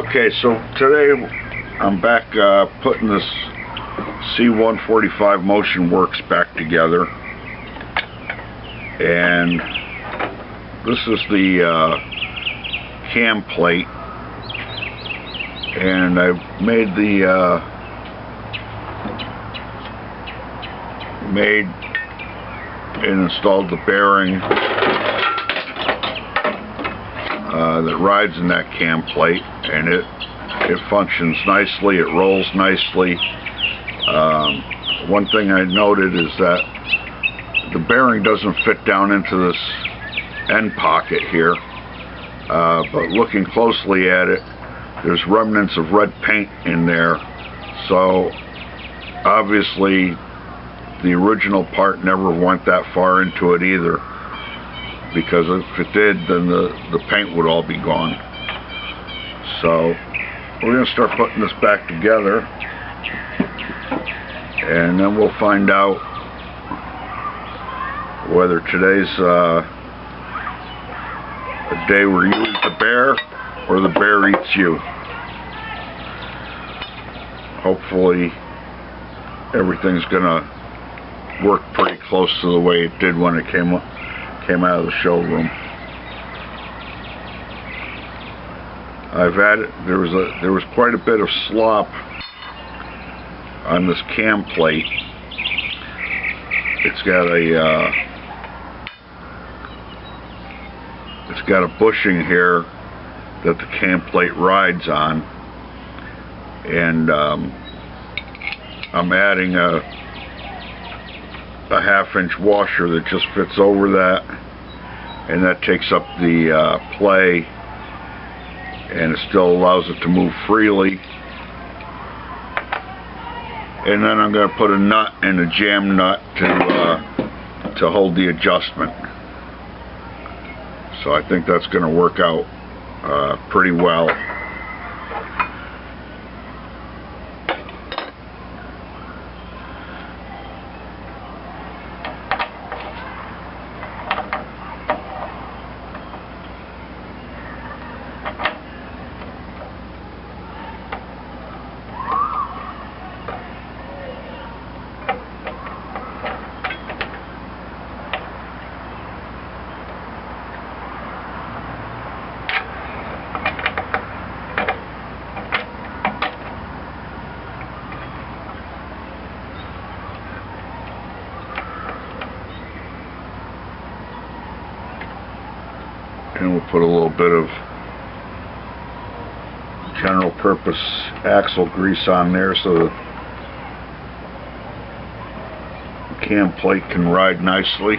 Okay, so today I'm back putting this C145 Motion Works back together, and this is the cam plate, and I made and installed the bearing that rides in that cam plate, and it functions nicely, it rolls nicely. One thing I noted is that the bearing doesn't fit down into this end pocket here, but looking closely at it, there's remnants of red paint in there, so obviously the original part never went that far into it either, because if it did, then the paint would all be gone. So we're going to start putting this back together, and then we'll find out whether today's a day where you eat the bear or the bear eats you. Hopefully everything's going to work pretty close to the way it did when it came out of the showroom. There was quite a bit of slop on this cam plate. It's got a bushing here that the cam plate rides on, and I'm adding a half-inch washer that just fits over that, and that takes up the play, and it still allows it to move freely. And then I'm going to put a nut and a jam nut to hold the adjustment. So I think that's going to work out pretty well. And we'll put a little bit of general purpose axle grease on there so the cam plate can ride nicely.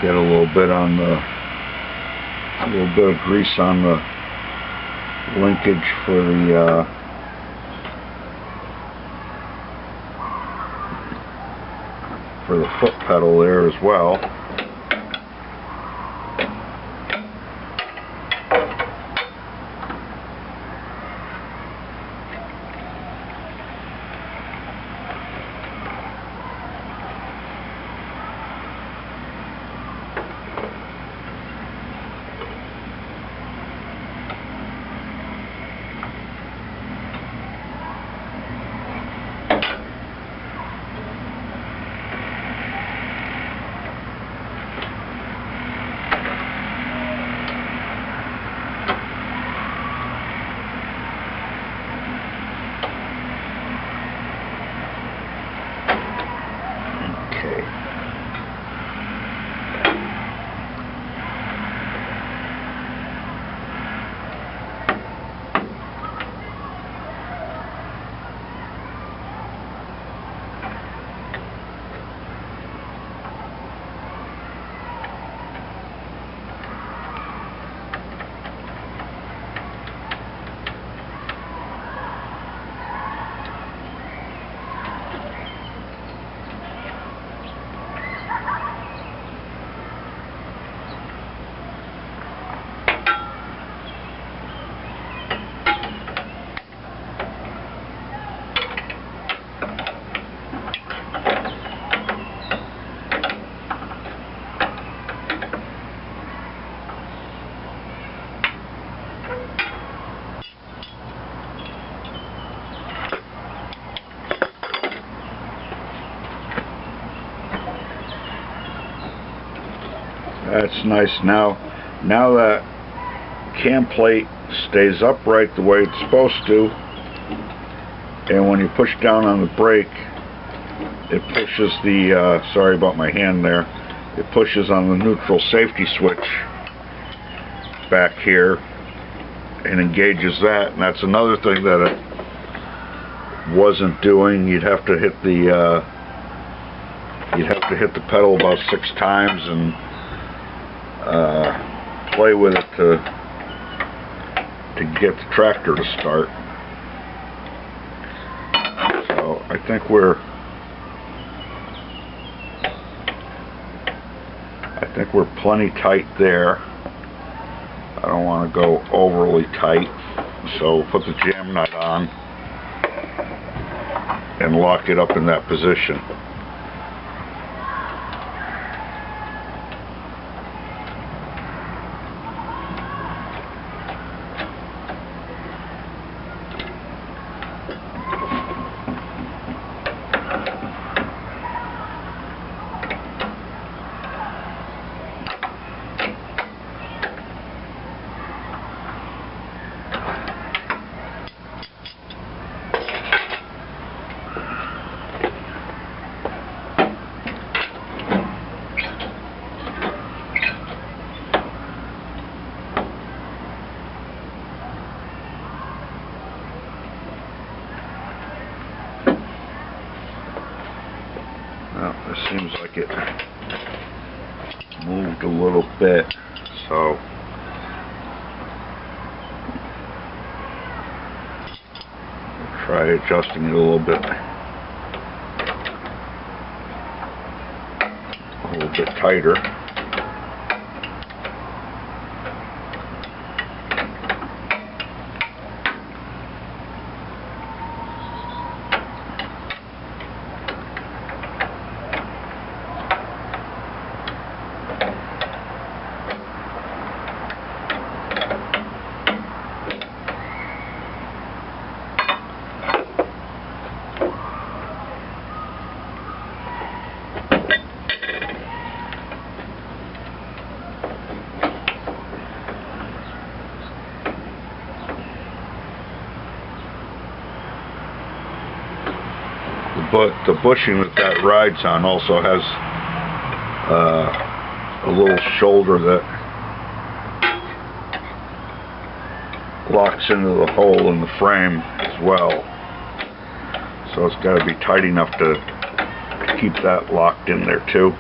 Get a little bit on the, a little bit of grease on the linkage for the foot pedal there as well. That's nice. Now that cam plate stays upright the way it's supposed to, and when you push down on the brake, it pushes the, sorry about my hand there, it pushes on the neutral safety switch back here and engages that, and that's another thing that it wasn't doing. You'd have to hit the pedal about 6 times and play with it to get the tractor to start. So I think we're plenty tight there. I don't want to go overly tight, so put the jam nut on and lock it up in that position. Well, this seems like it moved a little bit, so I'll try adjusting it a little bit tighter. But the bushing that rides on also has a little shoulder that locks into the hole in the frame as well. So it's got to be tight enough to keep that locked in there too.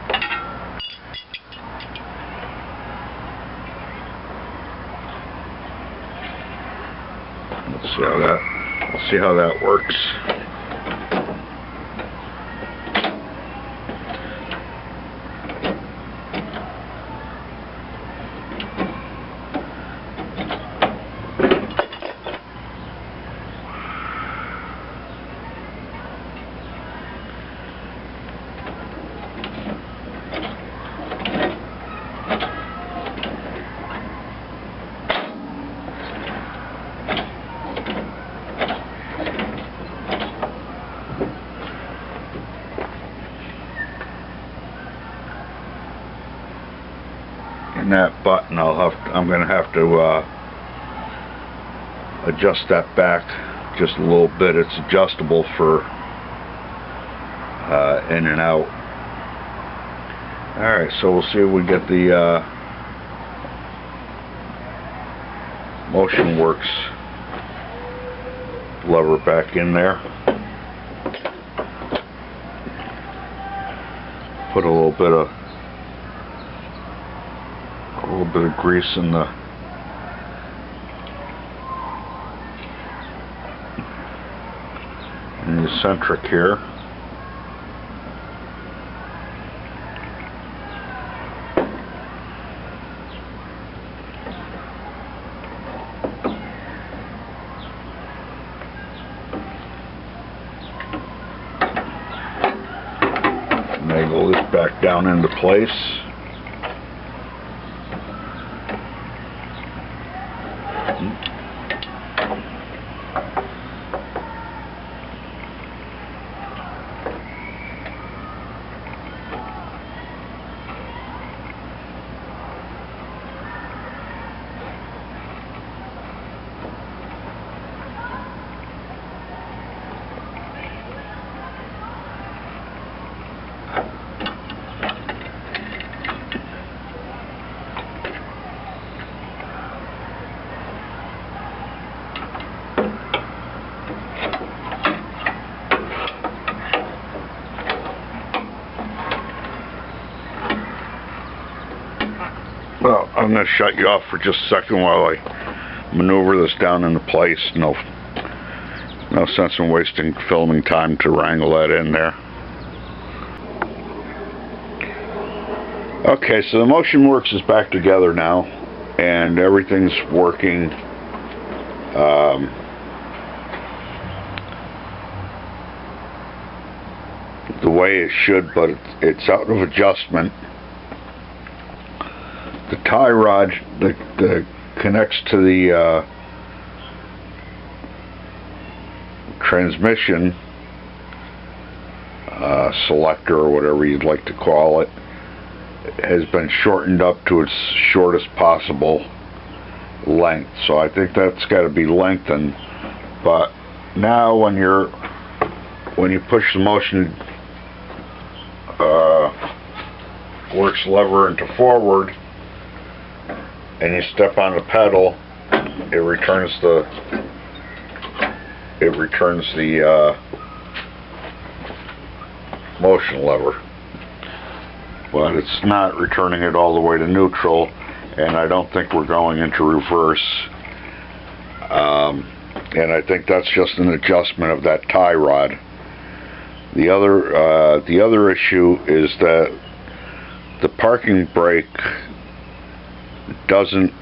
See how that works. And that button, I'm going to have to adjust that back just a little bit. It's adjustable for in and out. Alright, so we'll see if we get the MotionWorks lever back in there. Put a little bit of grease in the eccentric here. Nail this back down into place. Well, I'm going to shut you off for just a second while I maneuver this down into place. No sense in wasting filming time to wrangle that in there. Okay, so the MotionWorks is back together now, and everything's working. The way it should, but it's out of adjustment. The tie rod that connects to the transmission selector, or whatever you'd like to call it, has been shortened up to its shortest possible length. So I think that's got to be lengthened. But now when you push the MotionWorks lever into forward, and you step on the pedal, it returns the motion lever, but it's not returning it all the way to neutral, and I don't think we're going into reverse. And I think that's just an adjustment of that tie rod. The other issue is that the parking brake doesn't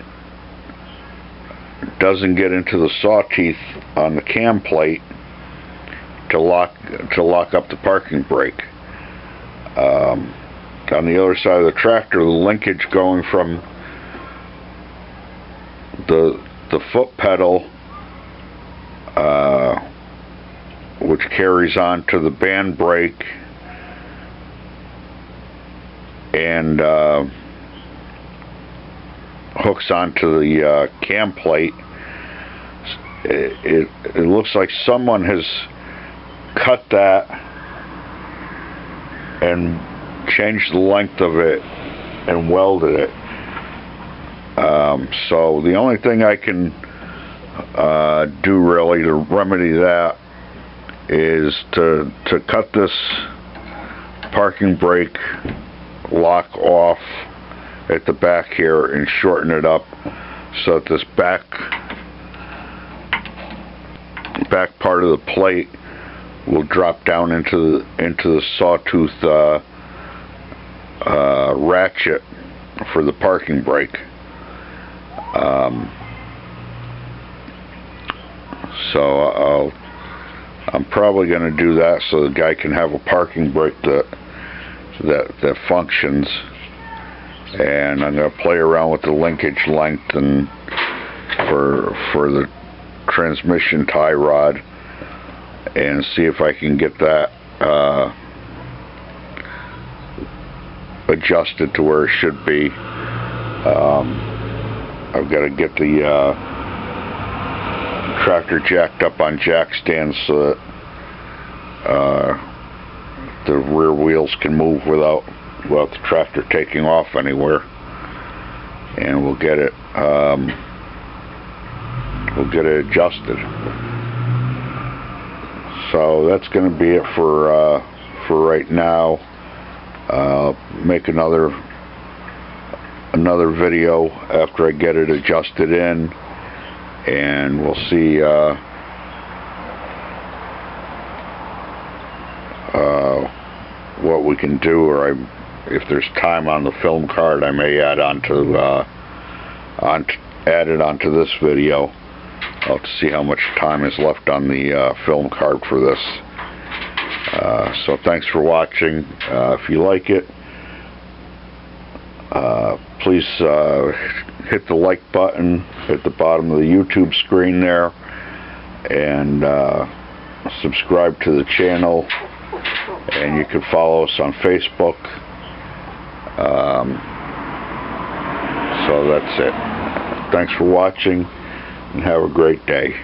get into the saw teeth on the cam plate to lock up the parking brake. On the other side of the tractor, the linkage going from the foot pedal, which carries on to the band brake and hooks onto the cam plate. It looks like someone has cut that and changed the length of it and welded it. So the only thing I can do really to remedy that is to cut this parking brake lock off at the back here and shorten it up so that this back back part of the plate will drop down into the sawtooth ratchet for the parking brake. So I'm probably going to do that so the guy can have a parking brake that functions. And I'm going to play around with the linkage length and for the transmission tie rod, and see if I can get that adjusted to where it should be. I've got to get the tractor jacked up on jack stands so that the rear wheels can move without the tractor taking off anywhere, and we'll get it adjusted. So that's going to be it for right now. Make another video after I get it adjusted in, and we'll see what we can do, or if there's time on the film card, I may add it onto this video. I'll have to see how much time is left on the film card for this. So thanks for watching. If you like it, please hit the like button at the bottom of the YouTube screen there, and subscribe to the channel, and you can follow us on Facebook. So that's it. Thanks for watching, and have a great day.